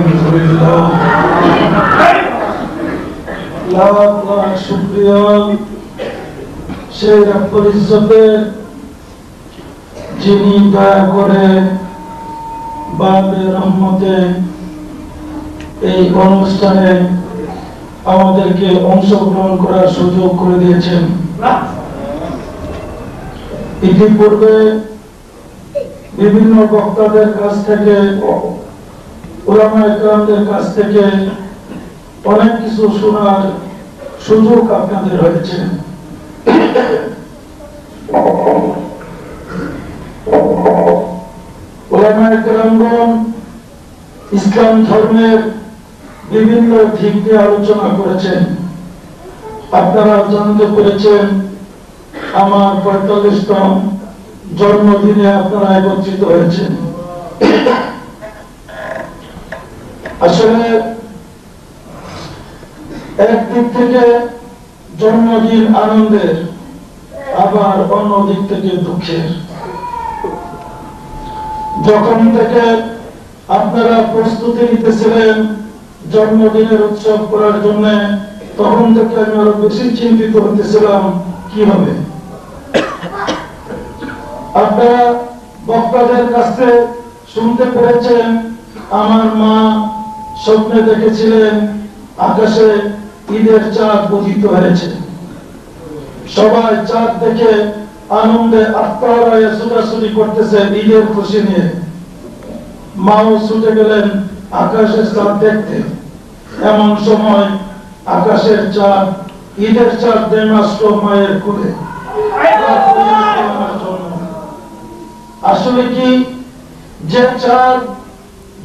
আলহামদুলিল্লাহ লাখ লাখ শুকরিয়া সেই রব্বুল ইজ্জতের যিনি দয়া করে বাবে রহমতে এই অনুষ্ঠানে আমাদেরকে অংশগ্রহণ করার সুযোগ করে দিয়েছেন। ইতিপূর্বে বিভিন্ন বক্তাদের কাছ থেকে উলামায়ে কেরামদের কাছ থেকে অনেক কিছু শোনার সুযোগ আপনাদের হয়েছে। উলামায়ে কেরামগণ ইসলাম ধর্মের বিভিন্ন দিক নিয়ে আলোচনা করেছেন। আপনারা জানতে পেরেছেন আমার ৪৫তম জন্মদিনে আপনারা একত্রিত হয়েছেন। আসলে একদিক থেকে জন্মদিন আনন্দের, আবার অন্য দিক থেকে দুঃখের। যখন থেকে আপনারা প্রস্তুতি নিতেছিলেন জন্মদিনের উৎসব করার জন্য, তখন থেকে আমি আরো বেশি চিন্তিত হতেছিলাম কি হবে। আপনারা বক্তাদের কাছে শুনতে পেরেছেন আমার মা স্বপ্নে দেখেছিলেন আকাশে ঈদের চাঁদ উদিত হয়েছে। সবাই চাঁদ দেখে আনন্দে আত্মহারায় ছুটাছুটি করতেছে ঈদের খুশি নিয়ে। মাও ছুটে গেলেন আকাশের চাঁদ দেখতে। এমন সময় আকাশের চাঁদ, ঈদের চাঁদ নেমে আসলো মায়ের কোলে। আসলে কি যে চাঁদ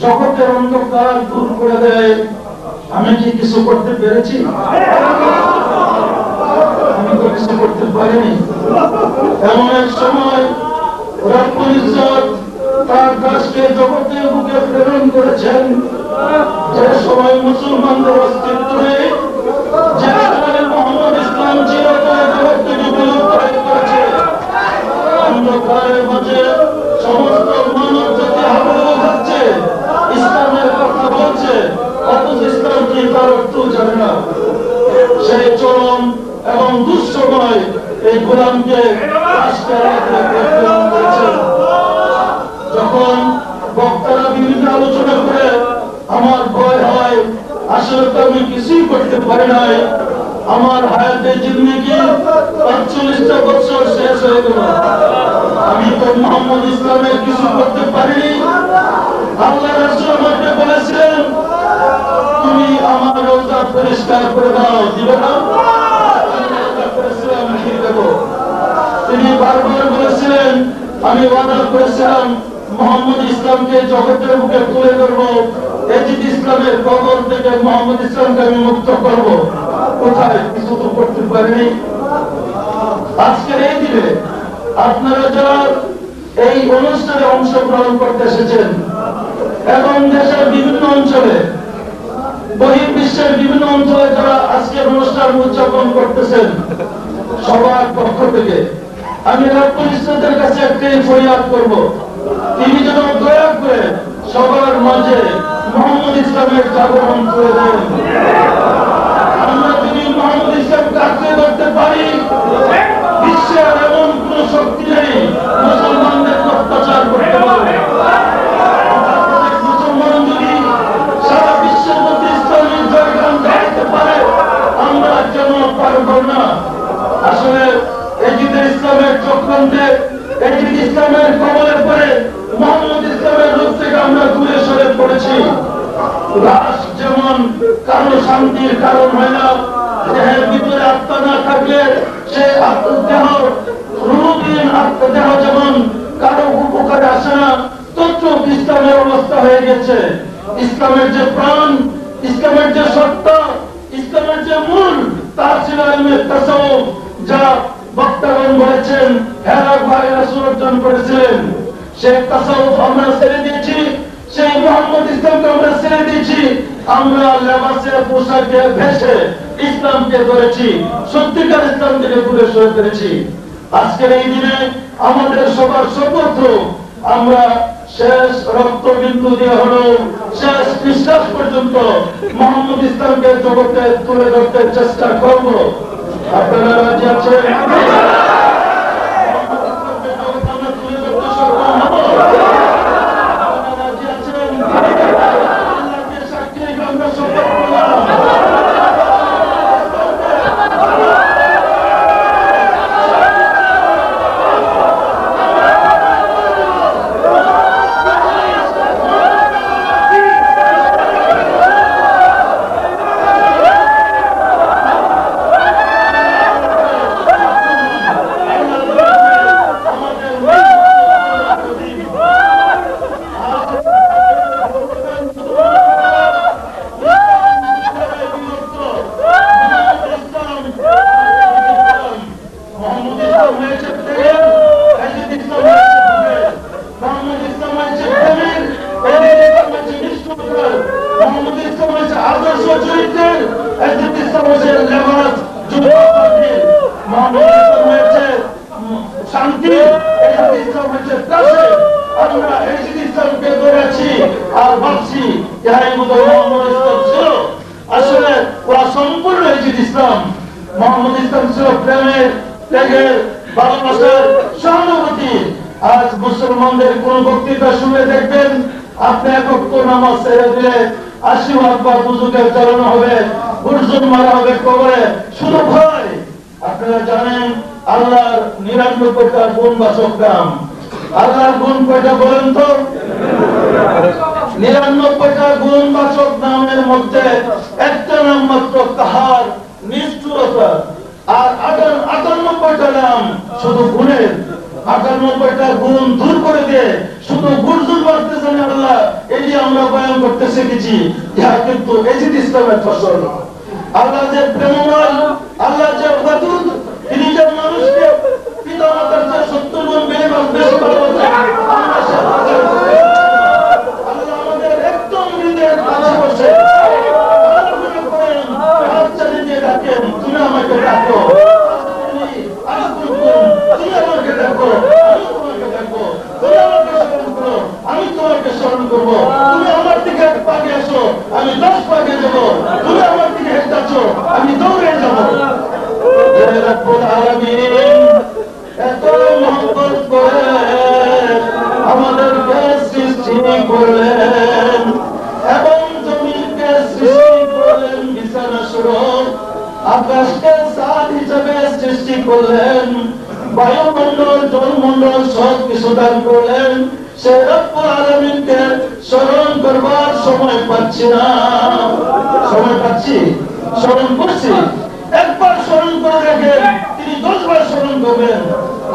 জগতের অন্ধকার দূর করে দেয়, আমি কি কিছু করতে পেরেছি? আমি তো কিছু করতে পারিনি। এমন এক সময় রব্বুল ইজ্জত তার দাসকে জগতের বুকে প্রেরণ করেছেন, যে সময় মুসলমানদের অস্তিত্ব নেই, যে সময় মুহাম্মদ ইসলাম চিরতরে জগৎ থেকে বিলুপ্ত হয়ে পড়েছে। অন্ধকারের মাঝে সমস্ত মানব জাতি হাবুডুবু খাচ্ছে, ইসলামের কথা বলছে, অথচ ইসলাম কি তার অর্থ জানে না। সেই চরম এবং দুঃসময় এই গোলামকে যখন বক্তারা বিভিন্ন আলোচনা করে আমার ভয় হয়, আসলে তো আমি কিছুই করতে পারি নাই। আমার হায়াতে জিন্দেগি ৪৫টা বছর শেষ হয়ে গেল, আমি তো মুহাম্মদ ইসলামের কিছু করতে পারিনি। আল্লাহ রাসূল আমাকে বলেছিলেন তুমি আমার রওজা পরিষ্কার করে দাও, দিবে না? তিনি বারবার বলেছিলেন আমি ওয়াদা করেছিলাম মুহাম্মদ ইসলামকে জগতের বুকে তুলে ধরবো, এজিদ ইসলামের কবর থেকে মুহাম্মদ ইসলামকে আমি মুক্ত করবো। কোথায়? কিছু তো করতে পারিনি। আজকের এই দিনে আপনারা যারা এই অনুষ্ঠানে অংশগ্রহণ করতে এসেছেন এবং দেশের বিভিন্ন অঞ্চলে, বহির্বিশ্বের বিভিন্ন অঞ্চলে যারা আজকের অনুষ্ঠান উদযাপন করতেছেন, সবার পক্ষ থেকে আমি রব্বুল ইজ্জতের কাছে একটাই ফরিয়াদ করব, তিনি যেন দয়া করে সবার মাঝে মুহাম্মদ ইসলামের জাগরণ করে দেন। আমরা যদি মুহাম্মদ ইসলামকে আঁকড়ে ধরতে পারি, বিশ্বের এমন কোন শক্তি নেই মুসলমানদের অত্যাচার করতে পারে। মুসলমান যদি সারা বিশ্বের মধ্যে ইসলামের জয়গান গাইতে পারে, আমরা কেন পারব না? আসলে এজিদের ইসলামের চক্রান্তে, এজিদ ইসলামের কবলে পড়ে মুহাম্মদ ইসলামের রূপ থেকে আমরা দূরে সরে পড়েছি। লাশ যেমন কারো শান্তির কারণ হয় না, দেহের ভিতরে আত্মা না থাকলে সে দেহ রূপহীন আত্মদেহ যেমন কারো উপকারে আসে না, তদ্রূপ ইসলামের অবস্থা হয়ে গেছে। ইসলামের যে প্রাণ, ইসলামের যে সত্তা, ইসলামের যে মূল, তা ছিল ইলমে তাসাউফ, যা বক্তাগণ বলেছেন হেরা ভাই রাসূল অর্জন করেছিলেন। সেই তাসাউফ আমরা ছেড়ে দিয়েছি, সেই মুহাম্মদ ইসলামকে আমরা ছেড়ে দিয়েছি। আমরা লেবাসে পোশাকে ভেসে ইসলামকে ধরেছি, সত্যিকার ইসলাম থেকে দূরে সরে ফেলেছি। আজকের এই দিনে আমাদের সবার শপথ, আমরা শেষ রক্তবিন্দু দিয়ে হলো শেষ নিঃশ্বাস পর্যন্ত মোহাম্মদ ইসলামকে জগতে তুলে ধরতে চেষ্টা করব। আপনারা রাজি আছেন? আজ মুসলমানদের কোন বক্তৃতা শুনে দেখবেন আপনি এক ওয়াক্ত নামাজ ছেড়ে দিলে 80 বার বুজুর্গের চালানো হবে, গুরজুন মারা হবে কবরে, শুধু ভয়। আপনারা জানেন আল্লাহর 99টা গুণবাচক নাম। আল্লাহর গুণ কয়টা বলেন তো? 99টা গুণবাচক নামের মধ্যে একটা নাম মাত্র কাহার, নিষ্ঠুরতা। আর 98টা নাম শুধু গুণের। 98টা গুণ দূর করে দিয়ে শুধু গুরজুল বাড়তেছেন আল্লাহ, এটি আমরা বয়ান করতে শিখেছি। ইহা কিন্তু এজিদ ইসলামের ফসল। আল্লাহ যে প্রেমময়, আল্লাহ যে ওয়াদুদ, তিনি যে মানুষকে পিতা মাতার চেয়ে 70 গুণ বেশি ভালোবাসেন। আল্লাহ আমাদের একদম হৃদয়ের কাছে বসে হাত চালিয়ে দিয়ে ডাকেন, তুমি আমাকে ডাকো, তুমি আমাকে ডাকো, আমি তোমাকে স্মরণ করবো। তুমি আমার দিকে এক পাকে আসো, আমি 10 পাকে যাবো। তুমি আমার দিকে হেঁটাচ্ছো, আমি দৌড়ে যাবো। এত মহব্বত করে আমাদেরকে সৃষ্টি করলেন এবং জমিনকে সৃষ্টি করলেন বিছানা স্বরূপ, আকাশকে সাথ হিসেবে সৃষ্টি করলেন, বায়ুমণ্ডল জলমণ্ডল সব কিছু দান করলেন। সে রব্বুল আলামিনকে স্মরণ করবার সময় পাচ্ছি না। সময় পাচ্ছি, স্মরণ করছি। একবার স্মরণ করে দেখেন, তিনি 10 বার স্মরণ করবেন।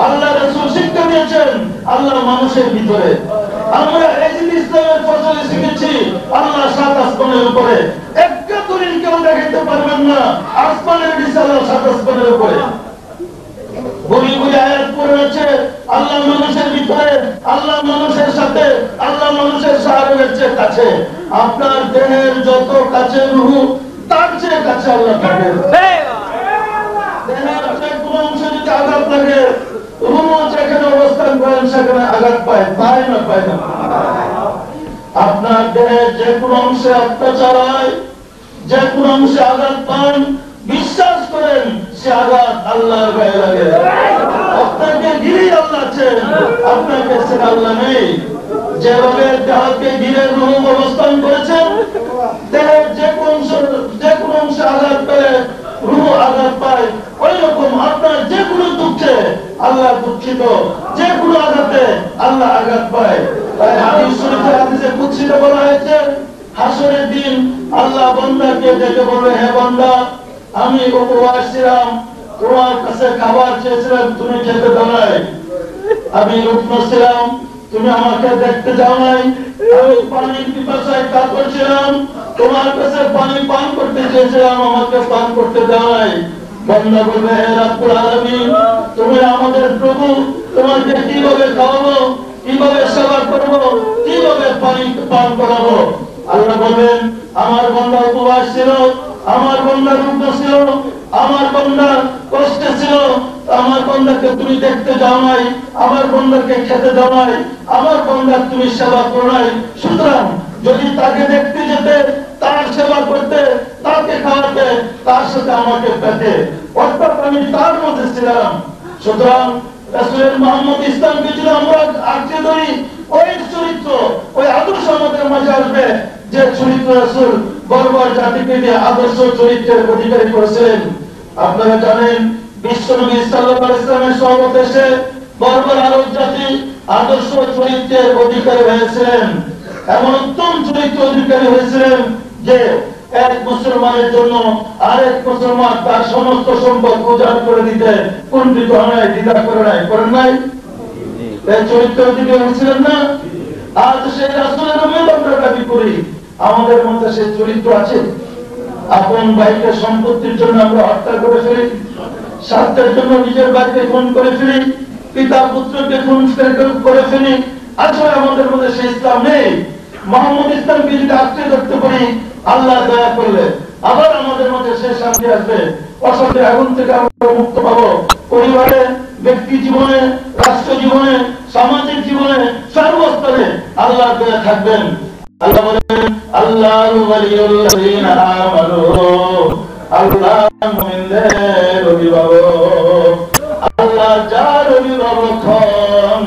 আল্লাহ রাসূল শিক্ষা দিয়েছেন আল্লাহ মানুষের ভিতরে। আমরা এজিদ ইসলামের ফসলে শিখেছি আল্লাহ 7 আসমানের উপরে। একটা দলিল কেউ দেখাতে পারবেন না আসমানের নিচে আল্লাহ 7 আসমানের উপরে। বলি বলি আয়াত পড়ে আছে আল্লাহ মানুষের ভিতরে, আল্লাহ মানুষের সাথে, আল্লাহ মানুষের সাহায্যের চেয়ে কাছে। আপনার দেহের যত কাছে রূহ, তার চেয়ে কাছে আল্লাহ থাকেন। দেহের যে কোনো অংশে যদি আঘাত লাগে, রূহ যেখানে অবস্থান করেন সেখানে আঘাত পায়, পায় না পায় না। আপনার দেহের যে কোনো অংশে অত্যাচার হয়, যে কোনো অংশে আঘাত পান, বিশ্বাস করেন সে আঘাত আল্লাহর গায়ে লাগে। আপনাকে ঘিরে আল্লাহ আছেন, আপনাকে সে আল্লাহ নেই। যেভাবে দেহকে ঘিরে রূহ অবস্থান করেছেন, দেহের যে কোনো অংশে আঘাত পেলে রূহ আঘাত পায়, ওই রকম আপনার যে কোনো দুঃখে আল্লাহ দুঃখিত, যে কোনো আঘাতে আল্লাহ আঘাত পায়। তাই হাদিস শরীফে হাদিসে কুদসিতে বলা হয়েছে হাসরের দিন আল্লাহ বান্দাকে ডেকে বলবে, হে বান্দা, আমি উপবাস ছিলাম, তোমার কাছে খাবার চেয়েছিলাম, তুমি খেতে দাও নাই। আমি রুগ্ন ছিলাম, তুমি আমাকে দেখতে যাও নাই। আমি পানির পিপাসায় কাতর ছিলাম, তোমার কাছে পানি পান করতে চেয়েছিলাম, আমাকে পান করতে দাও নাই। বান্দা বলবে, হে রব্বুল আলামিন, তুমি আমাদের প্রভু, তোমাকে কিভাবে খাওয়াবো, কিভাবে সেবা করবো, কিভাবে পানি পান করাবো? আল্লাহ বলবেন, আমার বান্দা উপবাস ছিল, আমার বান্দা রুগ্ন ছিল, আমার বান্দা কষ্টে ছিল, আমার বান্দাকে তুমি তুমি দেখতে যাও নাই, আমার বন্ধাকে খেতে দাও নাই, আমার বন্ধার তুমি সেবা করো নাই। সুতরাং যদি তাকে দেখতে যেতে, তার সেবা করতে, তাকে খাওয়াতে, তার সাথে আমাকে পেতে, অর্থাৎ আমি তার মধ্যে ছিলাম। সুতরাং রাসূল মুহাম্মদ ইসলামকে যদি আমরা আঁকড়ে ধরি, ওই চরিত্র, ওই আদর্শ আমাদের মাঝে আসবে, যে চরিত্র রাসূল বর্বর জাতিকে দিয়ে আদর্শ চরিত্রের অধিকারী করেছিলেন। আপনারা জানেন বিশ্বনবী সাল্লাল্লাহু আলাইহি ওয়াসাল্লামের সহবতে বর্বর আরব জাতি আদর্শ চরিত্রের অধিকারী হয়েছিলেন। এমন উত্তম চরিত্র অধিকারী হয়েছিলেন যে এক মুসলমানের জন্য আরেক মুসলমান তার সমস্ত সম্পদ উজাড় করে দিতে কুণ্ঠিত হয় নাই, দ্বিধা করে নাই, করেন নাই? এই চরিত্র অধিকারী হয়েছিলেন না? আজ সেই রাসূলের উম্মত আমরা দাবি করি, আমাদের মধ্যে সেই চরিত্র আছে? আপন ভাইকে সম্পত্তির জন্য আমরা হত্যা করে ফেলি, স্বার্থের জন্য নিজের ভাইকে খুন করে ফেলি, পিতা পুত্রকে খুন করে ফেলি। আসলে আমাদের মধ্যে সেই ইসলাম নেই। মুহাম্মদ ইসলামকে যদি আঁকড়ে ধরতে পারি, আল্লাহ দয়া করলে আবার আমাদের মধ্যে সেই শান্তি আসবে, অশান্তির আগুন থেকে আমরা মুক্ত পাবো। পরিবারে, ব্যক্তি জীবনে, রাষ্ট্র জীবনে, সামাজিক জীবনে, সর্বস্তরে আল্লাহ দয়া থাকবেন। আল্লাহ বলেন, আল্লাহু ওয়ালিউল্লাযিনা আমানু, আল্লাহ মুমিনদের অভিভাবক। আল্লাহ যার অভিভাবক হন,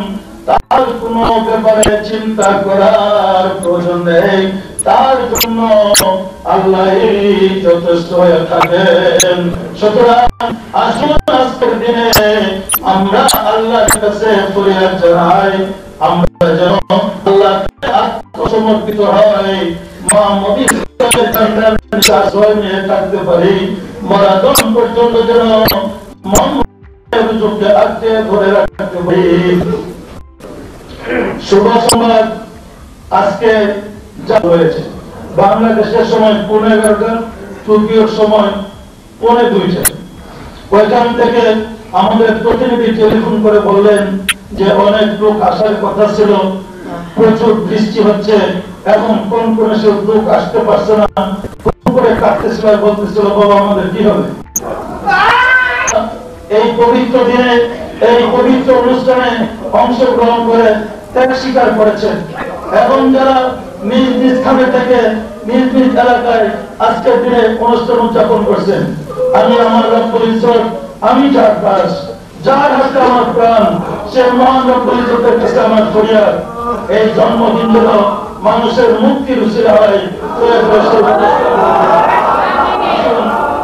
তার কোনো ব্যাপারে চিন্তা করার প্রয়োজন নেই, তার জন্য আল্লাহই যথেষ্ট হয়ে থাকেন। সুতরাং আসুন আজকের দিনে আমরা আল্লাহর কাছে ফরিয়াদ জানাই, আমরা যেন আল্লাহকে আত্মসমর্পিত হই, মুহাম্মদ ইসলামের কান্ডার আশ্রয় নিয়ে থাকতে পারি, মরণ পর্যন্ত যেন মুহাম্মদকে আঁকড়ে ধরে রাখতে পারি। শুভ সংবাদ আজকে যা হয়েছে, বাংলাদেশের সময় 11:30, টোকিওর সময় 1:45। ওইখান থেকে আমাদের প্রতিনিধি টেলিফোন করে বললেন যে অনেক লোক আসার কথা ছিল, প্রচুর বৃষ্টি হচ্ছে, এখন কোন কোন সব লোক আসতে পারছে না, ফোন করে কাটতেছিল, বলতেছিল বাবা আমাদের কি হবে। এই পবিত্র দিনে, এই পবিত্র অনুষ্ঠানে অংশগ্রহণ করে ত্যাগ স্বীকার করেছেন। এখন যারা নিজ নিজ স্থানে থেকে নিজ নিজ এলাকায় আজকের দিনে অনুষ্ঠান উদযাপন করছেন, আমি আমার রব্বুল ইজ্জত, আমি যার দাস, যার হাতে আমার প্রাণ, সে মহান রব্বুল ইজ্জতের কাছে আমার ফরিয়াদ, এই জন্মদিন যেন মানুষের মুক্তির উসিলা হয়।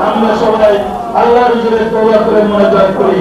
আমরা সবাই আল্লাহর হুজুরে তওবা করে মুনাজাত করি।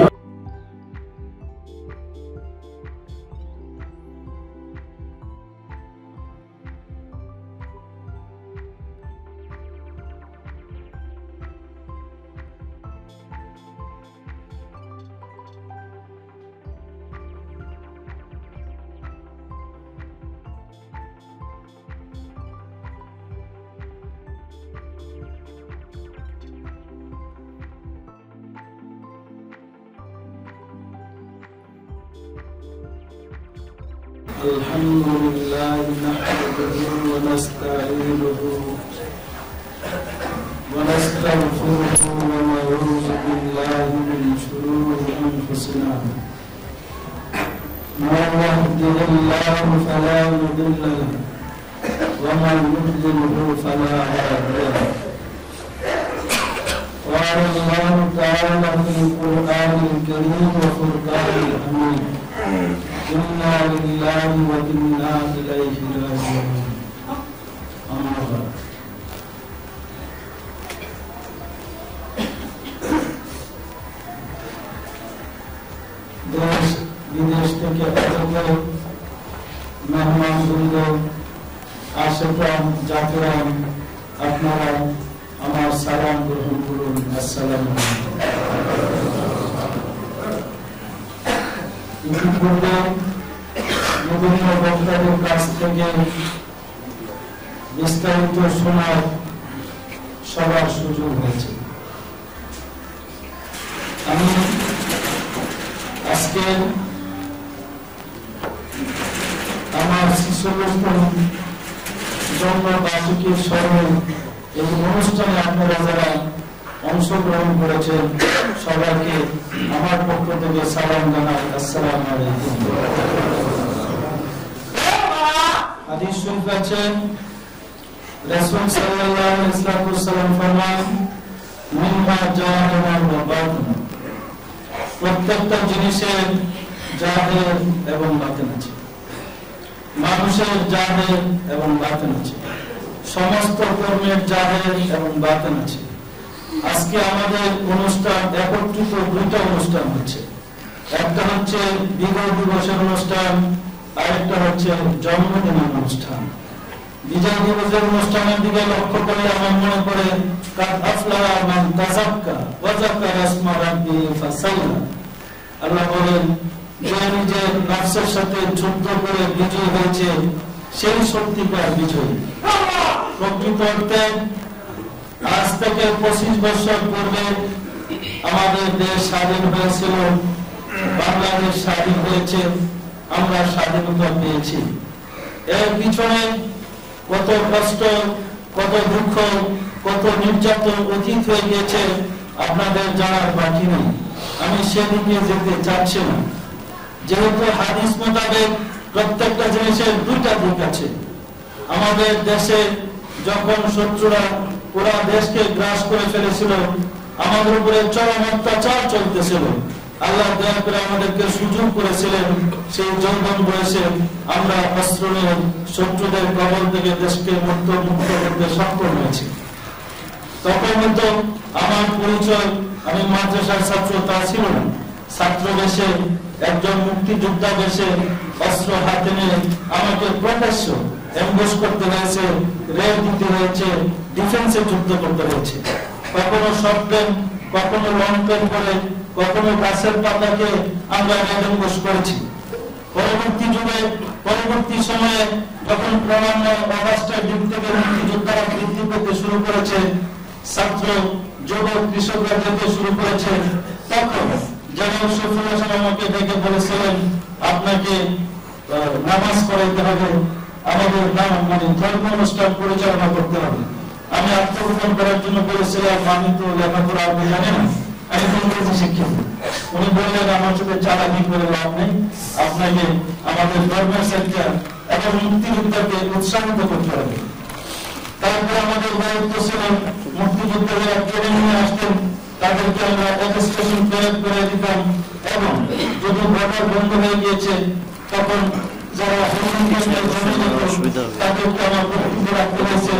الحمد لله نحمده ونستعينه ونستغفره ونعوذ بالله من شرور أنفسنا، من يهده الله فلا مضل له ومن يضلله فلا هادي له. قال الله تعالى في القرآن الكريم وفرقان الحميد، إنا لله وإنا إليه راجعون. أما بعد، দেশ বিদেশ থেকে আগত মেহমানবৃন্দ, আশেপান, জাতিরাম, আপনারা আমার সালাম গ্রহণ করুন। আসসালামু আলাইকুম। ইতিপূর্বে বিভিন্ন বক্তাদের কাছ থেকে বিস্তারিত শোনার সবার সুযোগ হয়েছে। আমি আজকে আমার শিশুগোষ্ঠীর জন্মবার্ষিকীর স্মরণে এই অনুষ্ঠানে আপনারা যারা অংশগ্রহণ করেছেন সবাইকে আমার পক্ষ থেকে সালাম জানাই। আসসালামু আলাইকুম। হাদিস শরীফ আছে রাসূল সাল্লাল্লাহু আলাইহি ওয়াসাল্লাম ফরমান মিম্মা জাহিরুন ওয়া বাতিন, প্রত্যেকটা জিনিসের জাহির এবং বাতিন আছে, মানুষের জাহির এবং বাতিন আছে, সমস্ত কর্মের জাহির এবং বাতিন আছে। আজকে আমাদের অনুষ্ঠান একত্রিত দুইটা অনুষ্ঠান হচ্ছে, একটা হচ্ছে বিজয় দিবসের অনুষ্ঠান, আরেকটা হচ্ছে জন্মদিনের অনুষ্ঠান। বিজয় দিবসের অনুষ্ঠানের দিকে লক্ষ্য করে আমার মনে পড়ে কাদ আফলাহা মান তাযাক্কা ওয়া যাকারা ইসমা রাব্বিহি ফাসাল্লা। আল্লাহ বলেন, যে নিজের নফসের সাথে যুদ্ধ করে বিজয় হয়েছে সেই সত্যিকার বিজয়ী। প্রকৃত অর্থে আজ থেকে 25 বছর পূর্বে আমাদের দেশ স্বাধীন হয়েছিল, বাংলাদেশ স্বাধীন হয়েছে, আমরা স্বাধীনতা পেয়েছি। এর পিছনে কত কষ্ট, কত দুঃখ, কত নির্যাতন অতীত হয়ে গিয়েছে আপনাদের জানার বাকি নেই। আমি সেদিকে যেতে চাচ্ছি না, যেহেতু হাদিস মোতাবেক প্রত্যেকটা জিনিসের দুইটা দিক আছে। আমাদের দেশে যখন শত্রুরা পুরা দেশকে গ্রাস করে ফেলেছিল, আমাদের উপরে চরম অত্যাচার চলতেছিল, আল্লাহ দয়া করে আমাদেরকে সুযোগ করেছিলেন সেই যৌবন বয়সে আমরা অস্ত্র নিয়ে শত্রুদের কবল থেকে দেশকে মুক্ত করতে সক্ষম হয়েছি। তখন কিন্তু আমার পরিচয় আমি মাদ্রাসার ছাত্র তা ছিল না, ছাত্র বেশে একজন মুক্তিযোদ্ধা বেশে অস্ত্র হাতে নিয়ে আমাকে প্রকাশ্য এমবুশ করতে হয়েছে, রেড দিতে হয়েছে, ডিফেন্সে যুদ্ধ করতে হয়েছে। কখনো শর্ট প্লেন, কখনো লং প্লেন করে, কখনো গাছের পাতাকে আমরা রেড এমবুশ করেছি। পরবর্তী যুগে, পরবর্তী সময়ে যখন ক্রমান্বয়ে অগাস্টের দিক থেকে মুক্তিযোদ্ধারা বৃদ্ধি পেতে শুরু করেছে, ছাত্র যুবক কৃষকরা যেতে শুরু করেছে, তখন জেনারেল শফিউল হাসান আমাকে ডেকে বলেছিলেন, আপনাকে নামাজ পড়াইতে হবে, আমাদের নাম মানে ধর্ম অনুষ্ঠান পরিচালনা করতে হবে। আমি আত্মগোপন করার জন্য বলেছিলাম, আমি তো লেখাপড়া আপনি জানি না, আমি ইংরেজি শিক্ষিত। উনি বললেন, আমার সাথে চালাকি করে লাভ নেই, আপনাকে আমাদের ধর্মের সেক্টর এবং মুক্তিযুদ্ধকে উৎসাহিত করতে হবে। তারপরে আমাদের দায়িত্ব ছিল মুক্তিযোদ্ধারা ট্রেনিং এ আসতেন, তাদেরকে আমরা রেজিস্ট্রেশন করে দিতাম, এবং যদি বর্ডার বন্ধ হয়ে গিয়েছে তখন যারা তাদেরকে আমার বক্তব্য রাখতে হয়েছে,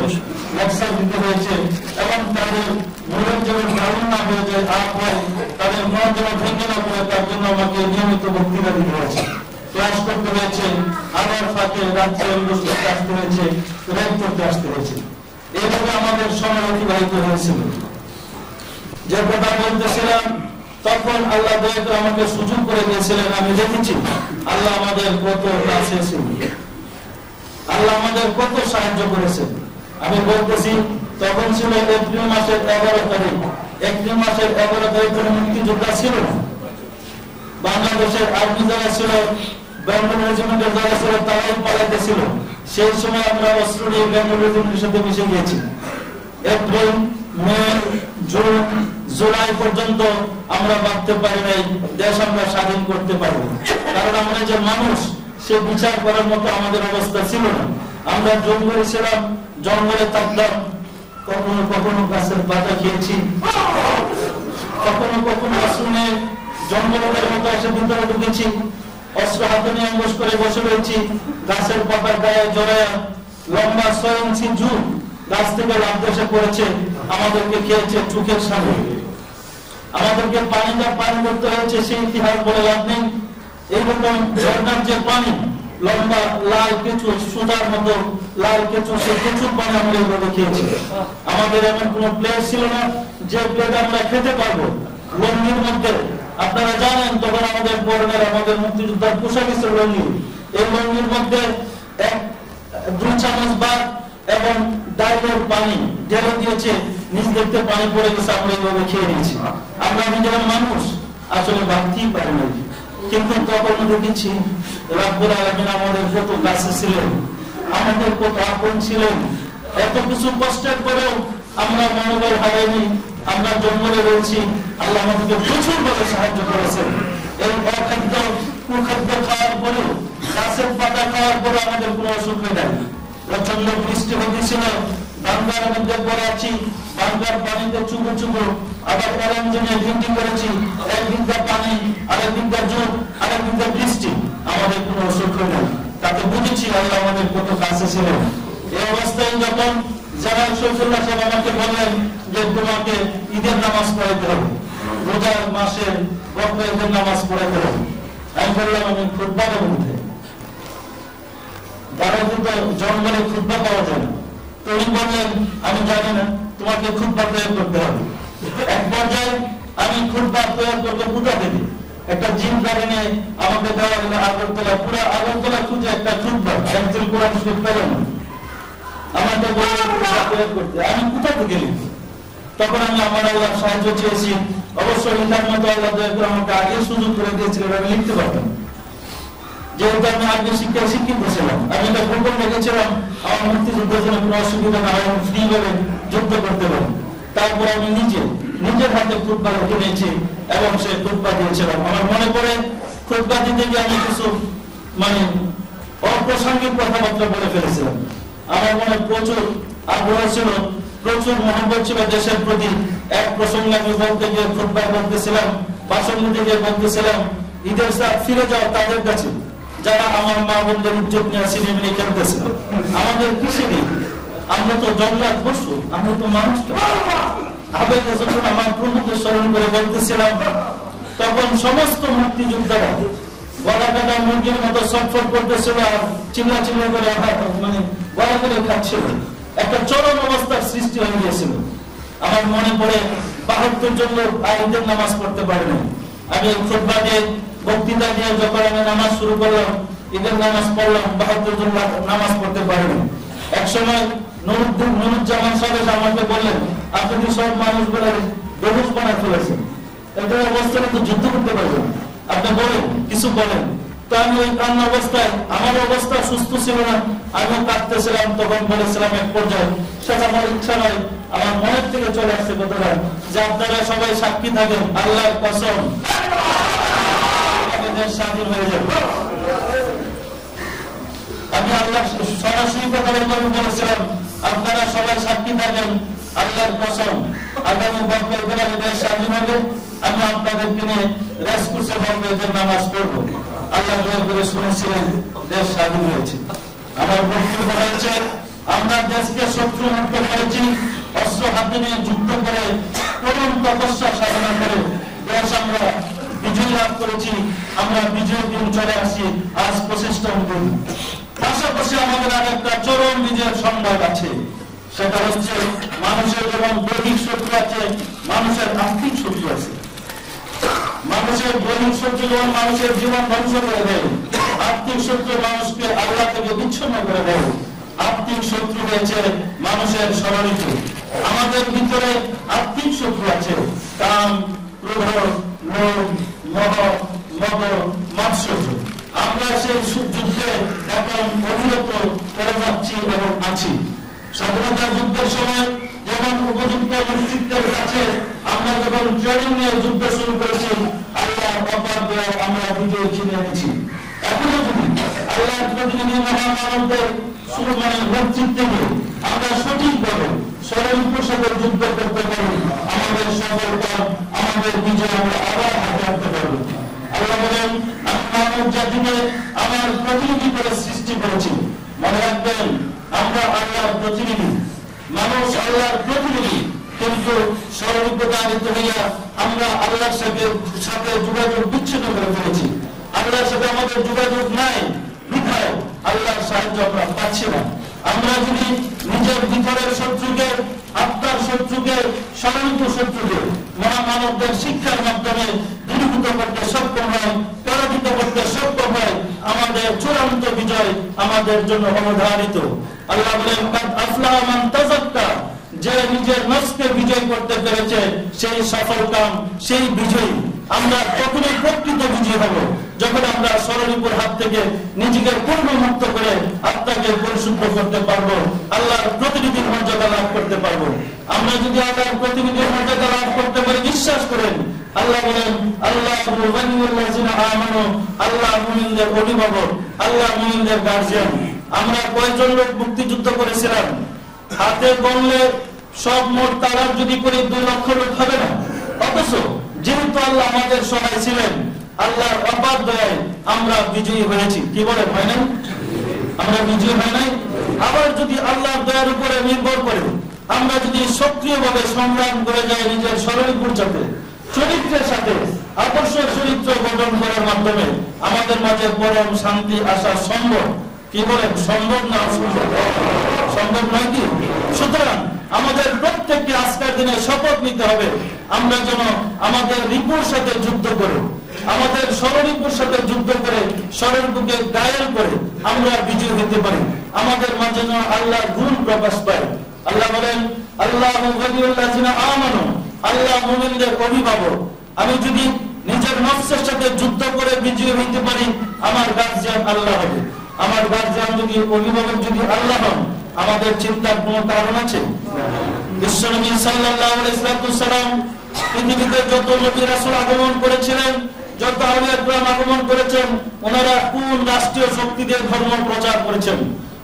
লেকচার দিতে হয়েছে, এবং তাদের মনের যেন দারুণ না হয়ে যায়, আপ হয়, তাদের মন যেন ভেঙে না পড়ে, তার জন্য আমাকে নিয়মিত বক্তৃতা দিতে হয়েছে, ক্লাস করতে হয়েছে, আবার ফাঁকে রাত্রে করতে আসতে হয়েছে, রেড করতে আসতে হয়েছে। এইভাবে আমাদের সময় অতিবাহিত হয়েছিল। যে কথা বলতেছিলাম, তখন আল্লাহ দয়া করে আমাকে সুযোগ করে দিয়েছিলেন। আমি দেখেছি আল্লাহ আমাদের কত কাছে ছিল, আল্লাহ আমাদের কত সাহায্য করেছেন। আমি বলতেছি, তখন ছিল এপ্রিল মাসের 11 তারিখ। এপ্রিল মাসের 11 তারিখ কোনো মুক্তিযোদ্ধা ছিল না। বাংলাদেশের আর্মি যারা ছিল, বেঙ্গল রেজিমেন্টের যারা ছিল, তারাই পালাইতেছিল। সেই সময় আমরা অস্ত্র নিয়ে বেঙ্গল রেজিমেন্টের সাথে মিশে গিয়েছি। এপ্রিল, মে, জুন, জুলাই পর্যন্ত আমরা ভাবতে পারি নাই দেশ আমরা স্বাধীন করতে পারবো, কারণ আমরা যে মানুষ সে বিচার করার মতো আমাদের অবস্থা ছিল না। আমরা জঙ্গলে ছিলাম, জঙ্গলে থাকতাম, কখনো কখনো গাছের পাতা খেয়েছি, কখনো কখনো অস্ত্র নিয়ে জঙ্গলের মতো এসে ভিতরে ঢুকেছি, অস্ত্র হাতে নিয়ে অঙ্গস করে বসে রয়েছি, গাছের পাতার গায়ে জড়ায় লম্বা 6 ইঞ্চি ঝুল গাছ থেকে লাফ এসে পড়েছে, আমাদেরকে খেয়েছে চোখের সামনে। আমাদেরকে পানি করতে হয়েছে, সেই ইতিহাস বলে লাভ নেই। এইরকম ঝর্ণার যে পানি, লম্বা লাল কেঁচু, সুতার মতো লাল কেঁচু, সেই কেঁচুর পানি আমরা এইভাবে খেয়েছি। আমাদের এমন কোন প্লেট ছিল না যে প্লেট আমরা খেতে পারবো। লঙ্গির মধ্যে আপনারা জানেন, তখন আমাদের পরনের, আমাদের মুক্তিযোদ্ধার পোশাক ছিল লঙ্গি। এই লঙ্গির মধ্যে 2 চামচ ভাত এবং ডাইলের পানি ঢেলে দিয়েছে, নিজ দেখতে পানি পড়ে গেছে, আমরা এইভাবে খেয়ে নিয়েছি। আমরা নিজেরা মানুষ আসলে ভাবতেই পারি না, কিন্তু তখন দেখেছি রব্বুল আলামিন আমাদের কত কাছে ছিলেন, আমাদের কত আপন ছিলেন। এত কিছু কষ্টের পরেও আমরা মনোবল হারাইনি, আমরা জঙ্গলে রয়েছি, আল্লাহ আমাদেরকে প্রচুর ভাবে সাহায্য করেছেন। এই অখাদ্য কুখাদ্য খাওয়ার পরেও, গাছের পাতা খাওয়ার পরে আমাদের কোনো অসুখ হয় নাই। প্রচন্ড বৃষ্টি হতেছিল, বাংলার মধ্যে পড়ে আছি, বাংলার পানিতে চুবো চুবো, আবার অরঞ্জনে ডিউটি করেছি, একদিন তার পানি, আরেকদিন তার জোর, আরেকদিন তার বৃষ্টি, আমাদের কোনো অসুখ হয় নাই। তাতে বুঝেছি আল্লাহ আমাদের কত কাছে ছিলেন। এই অবস্থায় যখন যারা শৈফুল্লাহ সাহেব আমাকে বললেন যে তোমাকে ঈদের নামাজ পড়াইতে হবে, রোজার মাসের ঈদের নামাজ পড়াইতে হবে, আমি বললাম আমি খুতবার মধ্যে জঙ্গলে খুতবা পাওয়া যায় না। তো উনি বললেন আমি জানি না, তোমাকে খুতবা তৈরি করতে হবে। এক পর্যায়ে আমি খুতবা তৈরি করতে কোথা থেকে একটা জিম গাড়ি নিয়ে আমাকে দেওয়া হলো আগরতলা, পুরো আগরতলা খুঁজে একটা খুতবা একজন কোরআন শরীফ পেলাম না, আমাকে বললেন তৈরি করতে। আমি কোথা থেকে লিখি? তখন আমি আমার আল্লাহ সাহায্য চেয়েছি। অবশ্যই ইল্লার মতো আল্লাহ আমাকে আগে সুযোগ করে দিয়েছিলেন, আমি লিখতে পারতাম, যেহেতু আমি আগে শিক্ষিত ছিলাম। আমি এটা গোপন রেখেছিলাম আমার মুক্তিযুদ্ধের জন্য কোনো অসুবিধা না হয়, ফ্রি ভাবে যুদ্ধ করতে পারি। তারপর আমি নিজের হাতে খুতবা লিখে নিয়েছি এবং সে খুতবা দিয়েছিলাম। আমার মনে পড়ে খুতবা দিতে গিয়ে আমি কিছু অপ্রাসঙ্গিক কথাবার্তা বলে ফেলেছিলাম। আমার মনে প্রচুর আগ্রহ ছিল, প্রচুর মনোবল ছিল দেশের প্রতি। এক প্রসঙ্গে আমি বলতে গিয়ে খুতবা বলতেছিলাম, ভাষণ দিতে গিয়ে বলতেছিলাম ঈদের সাথ ফিরে যাও তাদের কাছে যারা আমার মা বোনদের ইজ্জত নিয়ে সিনেমিনে খেলতেছে। আমাদের কিছু নেই, আমরা তো জঙ্গলাত পশু, আমরা তো মানুষ। আবেগে যখন আমার প্রভুকে স্মরণ করে বলতেছিলাম, তখন সমস্ত মুক্তিযোদ্ধারা গলা কাটা মুরগির মতো ছটফট করতেছিল আর চিল্লা চিল্লা করে গলা করে খাচ্ছিল। একটা চরম অবস্থার সৃষ্টি হয়ে গিয়েছিল। আমার মনে পড়ে ৭২ জন লোক ঈদের নামাজ পড়তে পারে না। আমি খুতবা দিয়ে বক্তৃতা দিয়ে যখন আমি নামাজ শুরু করলাম, ঈদের নামাজ পড়লাম, ৭২ জন নামাজ পড়তে পারেনি। এক সময় নুরুজ্জামান সাহেব আমাকে বললেন, আপনি সব মানুষগুলো বেহুশ বানায় ফেলেছেন, এটা অবস্থায় তো যুদ্ধ করতে পারবেন, আপনি বলেন কিছু বলেন। তো আমি ওই কান্না অবস্থায়, আমার অবস্থা সুস্থ ছিল না, আমিও কাঁদতেছিলাম। তখন বলেছিলাম এক পর্যায়ে, সেটা আমার ইচ্ছা নয়, আমার মনের থেকে চলে আসছে কথাটা, যে আপনারা সবাই সাক্ষী থাকেন, আল্লাহর কসম স্বাধীন হয়ে যাবে। আমি আল্লাহ সরাসরি কথা বলেছিলাম, আপনারা সবাই সাক্ষী থাকেন, আল্লাহর কসম আগামী বছর দেশ স্বাধীন হবে, আমি আপনাদেরকে নিয়ে রেসকোর্সে বন্ধের নামাজ পড়বো। আল্লাহ করে শুনেছিলেন, দেশ স্বাধীন হয়েছে। আমার বক্তব্য হয়েছে, আমরা দেশকে শত্রু মুক্ত করেছি, অস্ত্র হাতে নিয়ে যুদ্ধ করে, করুণ তপস্যা সাধনা করে দেশ আমরা বিজয় লাভ করেছি। আমরা বিজয়ের দিন চলে আসি আজ ২৫তম দিন। পাশাপাশি আমাদের আর একটা চরম বিজয়ের সংবাদ আছে, সেটা হচ্ছে মানুষের যেমন দৈহিক শত্রু আছে, মানুষের আর্থিক শত্রু আছে। মানুষের দৈহিক শত্রু যেমন মানুষের জীবন ধ্বংস করে দেয়, আর্থিক শত্রু মানুষকে আল্লাহ থেকে বিচ্ছিন্ন করে দেয়। আর্থিক শত্রু হয়েছে মানুষের ষড়যন্ত্র। আমাদের ভিতরে আর্থিক শত্রু আছে, কাম, ক্রোধ, লোভ, মোহ, মদ, মাৎসর্য। আমরা সেই যুদ্ধে এখন অভিরত করে যাচ্ছি এবং আছি। স্বাধীনতা যুদ্ধের সময় যখন উপযুক্ত নেতৃত্বের কাছে আমরা যখন ট্রেনিং নিয়ে যুদ্ধ শুরু করেছি, আল্লাহ আমরা বিজয় ছিনে এনেছি। এখনো যদি আল্লাহর প্রতিনিধি মহামানবদের নেতৃত্বে আমরা সঠিকভাবে ষড়যন্ত্রের সাথে যুদ্ধ করতে পারি, আমাদের সফলতা, আমাদের বিজয় আমরা আবার হাতে আনতে পারবো। আল্লাহ বলেন, আমি মানব জাতিকে আমার প্রতিনিধি করে সৃষ্টি করেছি। মনে রাখবেন, আমরা আল্লাহর প্রতিনিধি, মানুষ আল্লাহর প্রতিনিধি, কিন্তু ষড়যন্ত্রকারিত হইয়া আমরা আল্লাহর সাথে যোগাযোগ বিচ্ছিন্ন করে ফেলেছি। আল্লাহর সাথে আমাদের যোগাযোগ নাই, বিধায় আল্লাহর সাহায্য আমরা পাচ্ছি না। আমরা যদি নিজের ভিতরের শত্রুকে, আত্মার শত্রুকে, ষড়যন্ত্র শত্রুকে মহামানবদের শিক্ষার মাধ্যমে দূরীভূত করতে সক্ষম হয়, পরাজিত করতে সক্ষম হয়, আমাদের চূড়ান্ত বিজয় আমাদের জন্য অবধারিত। আল্লাহ বলেন, আফলাহ মান তাযাক্কা, যে নিজের নফসকে বিজয় করতে পেরেছে সেই সফল কাম, সেই বিজয়ী। আমরা তখনই প্রকৃত বিজয়ী হব যখন আমরা শরীরের হাত থেকে নিজেকে পূর্ণ মুক্ত করে আত্মাকে পরিশুদ্ধ করতে পারবো, আল্লাহর প্রতিনিধির মর্যাদা লাভ করতে পারবো। আমরা যদি আল্লাহর প্রতিনিধির মর্যাদা লাভ করতে পারি, বিশ্বাস করেন আল্লাহ বলেন আল্লাহু ওয়ালিউল্লাযিনা আমানু, আল্লাহ মুমিনদের অভিভাবক, আল্লাহ মুমিনদের গার্জিয়ান। আমরা কয়জন লোক মুক্তিযুদ্ধ করেছিলাম? হাতে গণলে সব মোট তারার যদি করি 2 লক্ষ লোক হবে না। অথচ যেহেতু আল্লাহ আমাদের সহায় ছিলেন, আল্লাহর অপার দয়ায় আমরা বিজয়ী হয়েছি। কি বলেন, হয় নাই? আমরা বিজয়ী হয় নাই? আবার যদি আল্লাহর দয়ার উপরে নির্ভর করে আমরা যদি সক্রিয়ভাবে সংগ্রাম করে যাই নিজের শরীরের সাথে, চরিত্রের সাথে, আদর্শ চরিত্র গঠন করার মাধ্যমে আমাদের মাঝে পরম শান্তি আসা সম্ভব। কি বলেন, সম্ভব না অসম্ভব? সম্ভব নয় কি? সুতরাং আমাদের প্রত্যেককে আজকের দিনে শপথ নিতে হবে, আমরা যেন আমাদের রিপুর সাথে যুদ্ধ করে, আমাদের শরীরের সাথে যুদ্ধ করে, শরীরকে গায়েল করে আমরা বিজয় হতে পারি। আমাদের মাঝে যেন আল্লাহর গুণ প্রকাশ পায়। আল্লাহ বলেন আল্লাহু ওয়ালিউল্লাযিনা আমানু, আল্লাহ মুমিনদের অভিভাবক। আমি যদি নিজের নফসের সাথে যুদ্ধ করে বিজয় হইতে পারি, আমার গার্জিয়ান আল্লাহ হবে। আমার গার্জিয়ান যদি, অভিভাবক যদি আল্লাহ হন, আমাদের চিন্তার কোনো কারণ আছে? বিশ্বনবী সাল্লাল্লাহু আলাইহি ওয়াসাল্লাম পৃথিবীতে যত নবী রাসূল আগমন করেছিলেন, যত আউলিয়া কিরাম আগমন করেছেন, ওনারা কোন রাষ্ট্রীয় শক্তি দিয়ে ধর্ম প্রচার করেছেন?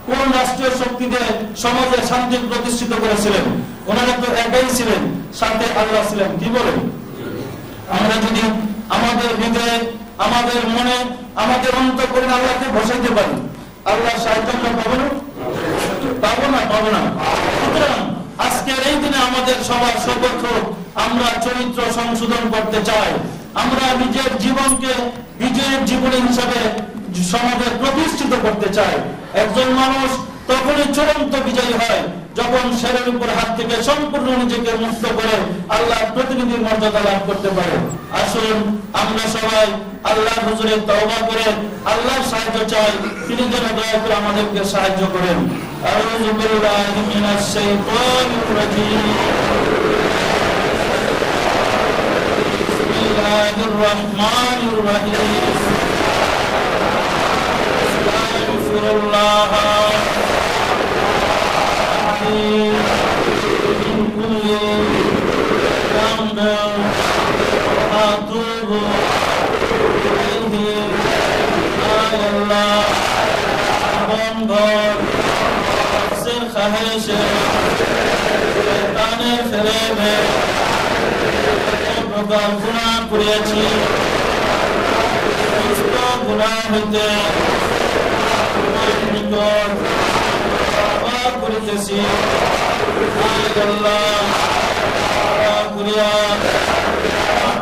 কোন রাষ্ট্রীয় শক্তি দিয়ে সমাজে শান্তি প্রতিষ্ঠিত করেছিলেন? ওনারা তো একাই ছিলেন, সাথে আল্লাহ ছিলেন। কি বলেন? আমরা যদি আমাদের হৃদয়ে, আমাদের মনে, আমাদের অন্তঃকরণে আল্লাহকে বসাইতে পারি, আল্লাহ সাহায্য পাবো না? পাবো না? পাবো না। সুতরাং আজকের এই দিনে আমাদের সবার সপক্ষ আমরা চরিত্র সংশোধন করতে চাই। আমরা নিজের জীবনকে বিজয়ের জীবনী হিসাবে সমাজে প্রতিষ্ঠিত করতে চাই। একজন মানুষ তখনই চূড়ান্ত বিজয়ী হয় যখন শরীরের উপর হাত থেকে সম্পূর্ণ নিজেকে মুক্ত করে আল্লাহর প্রতিনিধির মর্যাদা লাভ করতে পারে। আসুন আমরা সবাই আল্লাহর হুজুরে তওবা করে আল্লাহর সাহায্য চাই, তিনি যেন দয়া করে আমাদেরকে সাহায্য করেন। আউযু বিল্লাহি মিনাশ শাইতানির রাজীম। বিসমিল্লাহির রাহমানির রাহিম। আস্তাগফিরুল্লাহ من كل ذنب وأتوب إليه يا الله বন্ধন নফসের খাহেশে শয়তানের ফেরেবে প্রকার গুনাহ করেছি, সমস্ত গুনাহ হইতে নিকট তওবা করিতেছি। আল্লাহ কুরিয়া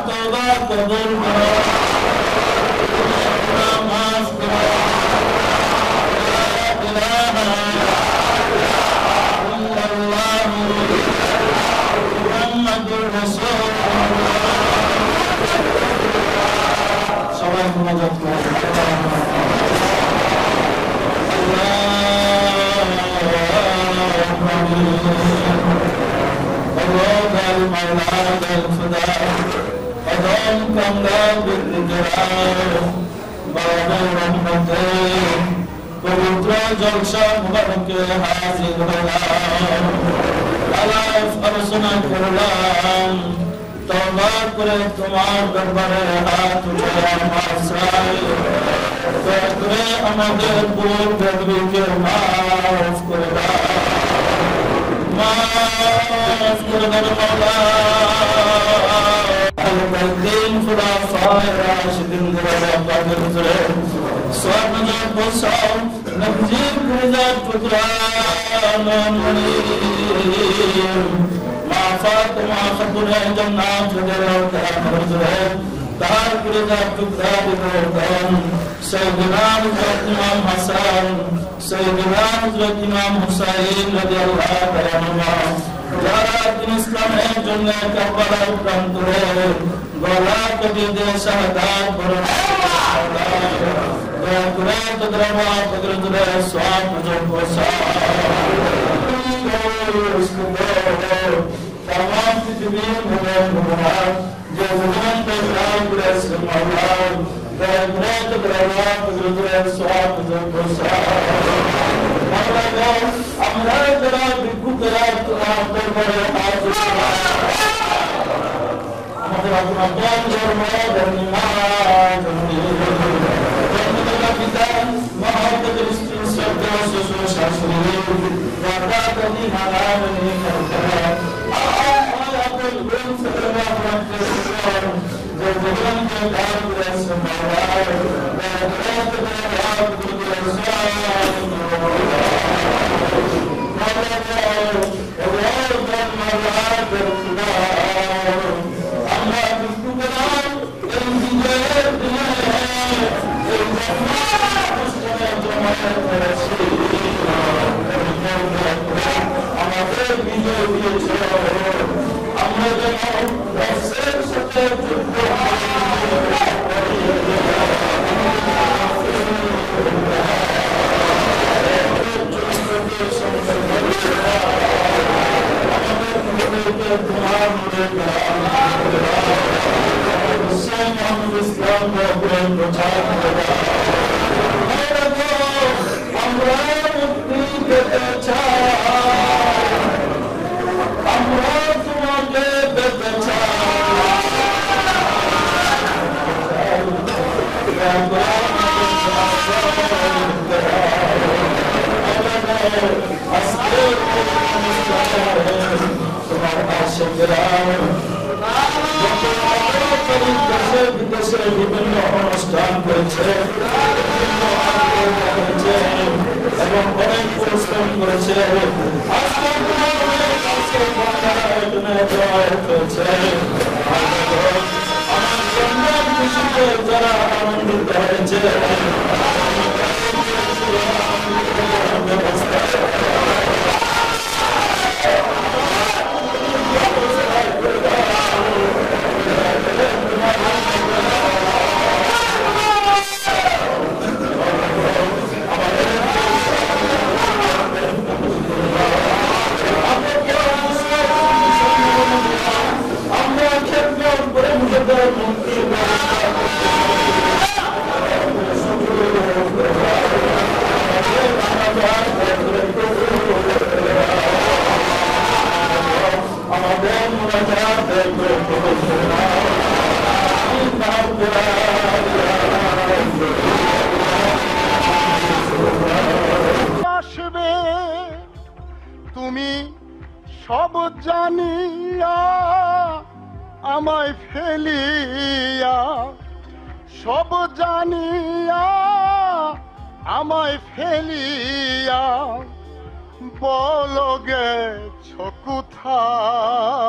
তওবা কবুল করো, গুনাহ মাফ করো। লা ইলাহা ইল্লাল্লাহ মুহাম্মাদুর রাসূলুল্লাহ। সবাই মুনাজাত করুন। পবিত্র জলসা মুবারকে হাজির হলাম, আলাপ আলোচনা করলাম, তওবা করে তোমার দরবারে হাত উঠালাম। দয়া করে আমাদের ভুল ভ্রান্তিকে মাফ করে দাও, মাফ করে দাও মাওলা। দিন খুলাফায়ে রাশিদিনদের আব্বাদের হুজুরে সওয়াব নজর বসাও, নবজির কুরজাত টুকরান মুনির মাফাতুমা খাতুনে জান্নাত জান্নাত হুজুরে তার কুরজাত টুকরা দিবেন। সৈয়দনা হযরত ইমাম হাসান, সৈয়দনা হযরত ইমাম হুসাইন রাদিয়াল্লাহু তাআলা আনহু যারা দিন ইসলামের জন্য কারবালার প্রান্তরে গলা কেটে দিয়ে শাহাদাত বরণ দয়া করে তদরবা তদরুদে সওয়াব নজর বসাও। तमाम पृथ्वी में जो भगवान पे काम আমরা যারা বিক্ষুব্ধরা তোমার দরবারে আমাদের আপনার ধর্ম পিতা মহাদেবের স্ত্রী শ্রদ্ধা শ্বশুর শাশুড়ি দাদা দাদি নানা নানি আমাদের বিজয় দিয়েছ আমরা যেন রাষ্ট্রের সাথে যুক্ত ইসলাম আমরা মুক্তি পেতে চাই আমরা তোমাকে পেতে তোমার আশেকেরা দেশে বিদেশে বিভিন্ন অনুষ্ঠান করেছে এবং অনেক পরিশ্রম করেছে যারা আনন্দিত হয়েছে আসবে তুমি সব জানিয়া আমায় ফেলিয়া সব জানিয়া আমায় ফেলিয়া বলো গেছ কোথায়